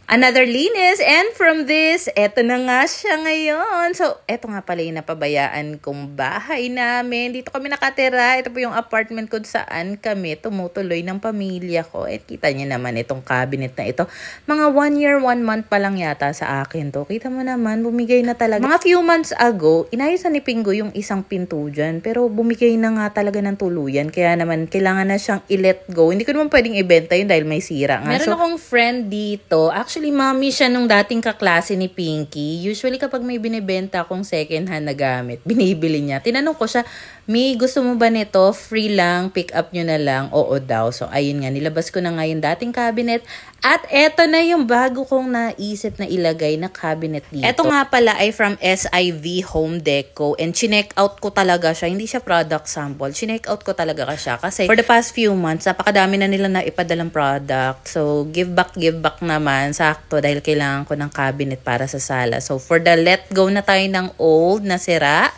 Another linis, and from this, eto na nga siya ngayon. So, eto nga pala yung napabayaan kong bahay namin. Dito kami nakatira. Ito po yung apartment kung saan kami tumutuloy ng pamilya ko. At kita niyo naman itong cabinet na ito. Mga 1 year, 1 month pa lang yata sa akin to. Kita mo naman, bumigay na talaga. Mga few months ago, inayosan ni Pingo yung isang pinto dyan. Pero bumigay na nga talaga ng tuluyan. Kaya naman, kailangan na siyang i-let go. Hindi ko naman pwedeng ibenta yun dahil may sira nga. Meron akong friend dito. Actually, mami siya nung dating kaklase ni Pinky. Usually kapag may binibenta akong second hand na gamit, binibili niya. Tinanong ko siya, Mi, gusto mo ba nito? Free lang, pick up nyo na lang. Oo daw. So ayun nga, nilabas ko na nga yung dating cabinet. At eto na yung bago kong naisip na ilagay na cabinet dito. Eto nga pala ay from SIV Home Deco. And chinek out ko talaga siya. Hindi siya product sample. Chinek out ko talaga siya. Kasi for the past few months, napakadami na nila na ipadalang product. So give back naman. Sakto dahil kailangan ko ng cabinet para sa sala. So for the let go na tayo ng old na sira,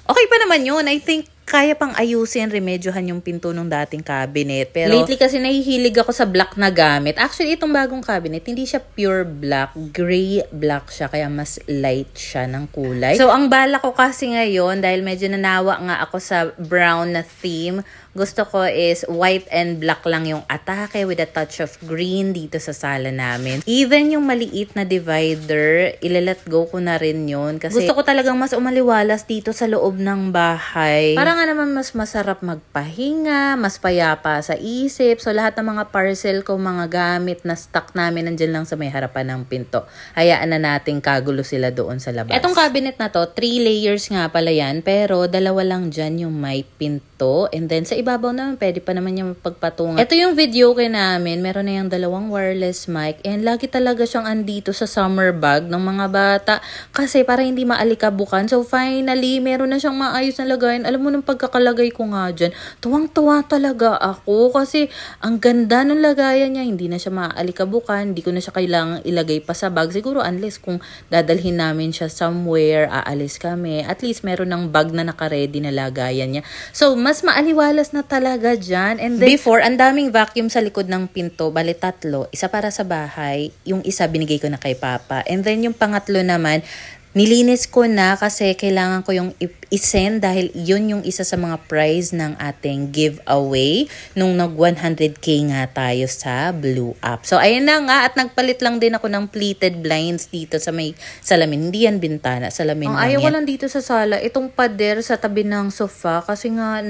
okay pa naman yun. I think kaya pang ayusin, remedyohan yung pinto ng dating cabinet. Pero lately kasi nahihilig ako sa black na gamit. Actually, itong bagong cabinet, hindi siya pure black. Gray black siya, kaya mas light siya ng kulay. So, ang bala ko kasi ngayon, dahil medyo nanawa nga ako sa brown na theme, gusto ko is white and black lang yung atake with a touch of green dito sa sala namin. Even yung maliit na divider, ilalet go ko na rin yun. Kasi gusto ko talagang mas umaliwalas dito sa loob ng bahay. Para nga naman mas masarap magpahinga, mas payapa sa isip. So lahat ng mga parcel ko, mga gamit na stock namin nandyan lang sa may harapan ng pinto. Hayaan na nating kagulo sila doon sa labas. Etong cabinet na to, 3 layers nga pala yan. Pero 2 lang dyan yung may pinto. And then sa ibabaw naman, pwede pa naman yung pagpatungan. Ito yung video kay namin. Meron na yung 2 wireless mic. And lagi talaga siyang andito sa summer bag ng mga bata. Kasi para hindi maalikabukan. So finally, meron na siyang maayos na lagayan. Alam mo, nung pagkakalagay ko nga dyan, tuwang-tuwa talaga ako. Kasi ang ganda ng lagayan niya. Hindi na siya maalikabukan. Hindi ko na siya kailangang ilagay pa sa bag. Siguro unless kung dadalhin namin siya somewhere, aalis kami. At least meron ng bag na naka-ready na lagayan niya. So, mas maaliwalas na talaga dyan. And then, before, ang daming vacuum sa likod ng pinto. Bali 3. Isa para sa bahay. Yung isa binigay ko na kay Papa. And then, yung pangatlo naman, nilinis ko na kasi kailangan ko yung i-send dahil yun yung isa sa mga prize ng ating giveaway nung nag 100k nga tayo sa Blue App. So ayun na nga, at nagpalit lang din ako ng pleated blinds dito sa may salamin. Hindi yan bintana, salamin lang yan. Ayaw ko lang dito sa sala, itong pader sa tabi ng sofa kasi nga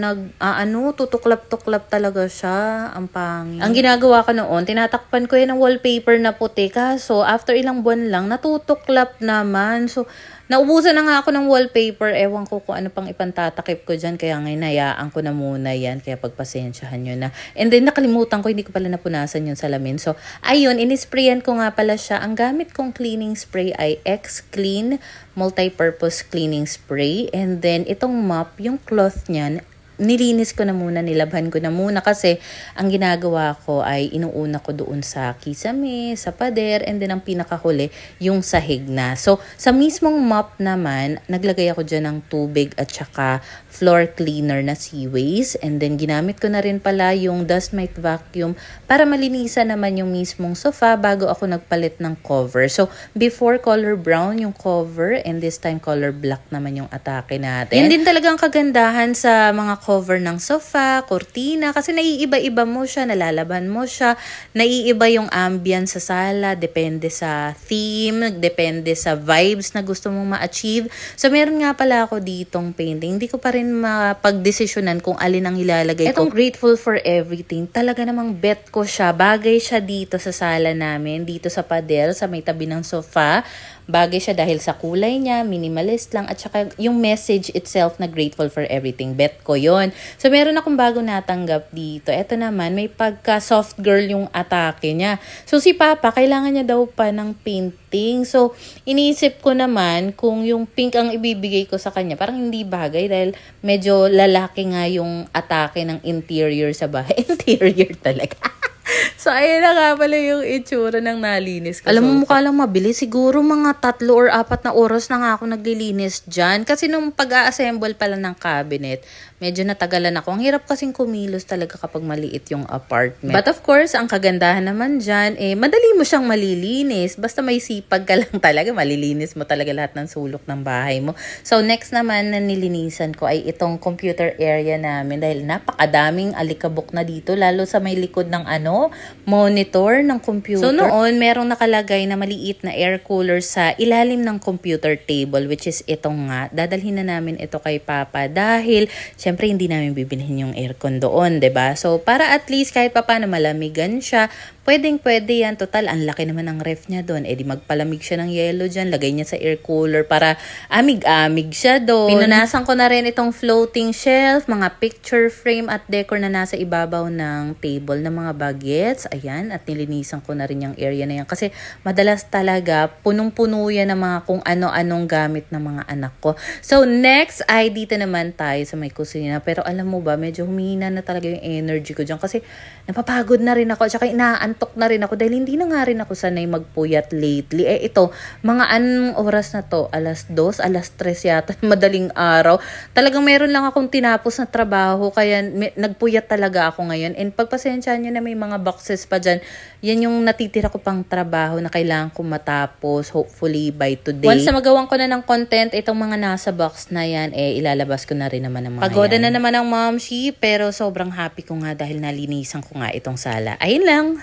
tutuklap-tuklap talaga siya. Ang pangit. Ang ginagawa ko noon, tinatakpan ko yan ng wallpaper na puti. Kaso after ilang buwan lang, natutuklap naman. So naubusan na nga ako ng wallpaper. Ewan ko kung ano pang ipantatakip ko dyan. Kaya ngayon, hayaan ko na muna yan. Kaya pagpasensyahan nyo na. And then, nakalimutan ko, hindi ko pala napunasan yung salamin. So, ayun, inisprayan ko nga pala siya. Ang gamit kong cleaning spray ay X-Clean Multi-Purpose Cleaning Spray. And then, itong mop, yung cloth niyan, nilinis ko na muna, nilabhan ko na muna kasi ang ginagawa ko ay inuuna ko doon sa kisame, sa pader, and then ang pinakahuli, yung sahig na. So, sa mismong mop naman, naglagay ako dyan ng tubig at saka floor cleaner na Seaways. And then, ginamit ko na rin pala yung dust mite vacuum para malinisan naman yung mismong sofa bago ako nagpalit ng cover. So, before color brown yung cover, and this time color black naman yung atake natin. And din talagang kagandahan sa mga cover ng sofa, kurtina, kasi naiiba-iba mo siya, nalalaban mo siya, naiiba yung ambience sa sala, depende sa theme, depende sa vibes na gusto mong ma-achieve. So, meron nga pala ako ditong painting. Hindi ko pa rin mapagdesisyonan kung alin ang ilalagay ko. Etong Grateful for Everything, talaga namang bet ko siya. Bagay siya dito sa sala namin, dito sa pader, sa may tabi ng sofa. Bagay siya dahil sa kulay niya, minimalist lang, at saka yung message itself na grateful for everything. Bet ko yon. So, meron akong bago natanggap dito. Ito naman, may pagka-soft girl yung atake niya. So, si Papa, kailangan niya daw pa ng painting. So, iniisip ko naman kung yung pink ang ibibigay ko sa kanya, parang hindi bagay dahil medyo lalaki nga yung atake ng interior sa bahay. Interior talaga. So, ayun na nga pala yung itsura ng nalinis ko. Alam mo, mukha lang mabilis. Siguro mga 3 or 4 na oras na nga ako naglilinis dyan. Kasi nung pag-a-assemble pala ng cabinet, medyo natagalan ako. Ang hirap kasing kumilos talaga kapag maliit yung apartment. But of course, ang kagandahan naman dyan, madali mo siyang malilinis. Basta may sipag ka lang talaga, malilinis mo talaga lahat ng sulok ng bahay mo. So, next naman na nilinisan ko ay itong computer area namin dahil napakadaming alikabok na dito, lalo sa may likod ng monitor ng computer. So, noon, merong nakalagay na maliit na air cooler sa ilalim ng computer table, which is itong nga. Dadalhin na namin ito kay Papa dahil syempre hindi namin bibilhin yung aircon doon, 'di ba? So para at least kahit papaano malamigan siya, pwedeng-pwede yan. Total, ang laki naman ng ref niya doon. Di magpalamig siya ng yelo dyan. Lagay niya sa air cooler para amig-amig siya doon. Pinunasan ko na rin itong floating shelf, mga picture frame at decor na nasa ibabaw ng table ng mga bagets. Ayan, at nilinisan ko na rin yung area na yan. Kasi madalas talaga, punong-puno yan ng mga kung ano-anong gamit ng mga anak ko. So, next ay dito naman tayo sa may kusina. Pero alam mo ba, medyo humina na talaga yung energy ko dyan. Kasi napapagod na rin ako. At saka inaantok na rin ako dahil hindi na nga rin ako sanay magpuyat lately. Ito, mga anong oras na to? Alas 2, alas 3 yata, madaling araw. Talagang meron lang akong tinapos na trabaho kaya nagpuyat talaga ako ngayon. And pagpasensyahan nyo na may mga boxes pa dyan, yan yung natitira ko pang trabaho na kailangan ko matapos, hopefully by today. Once na magawan ko na ng content, itong mga nasa box na yan, ilalabas ko na rin naman ang mga Pagoda yan. Na naman ang momshi, pero sobrang happy ko nga dahil nalinisan ko nga itong sala. Ayun lang.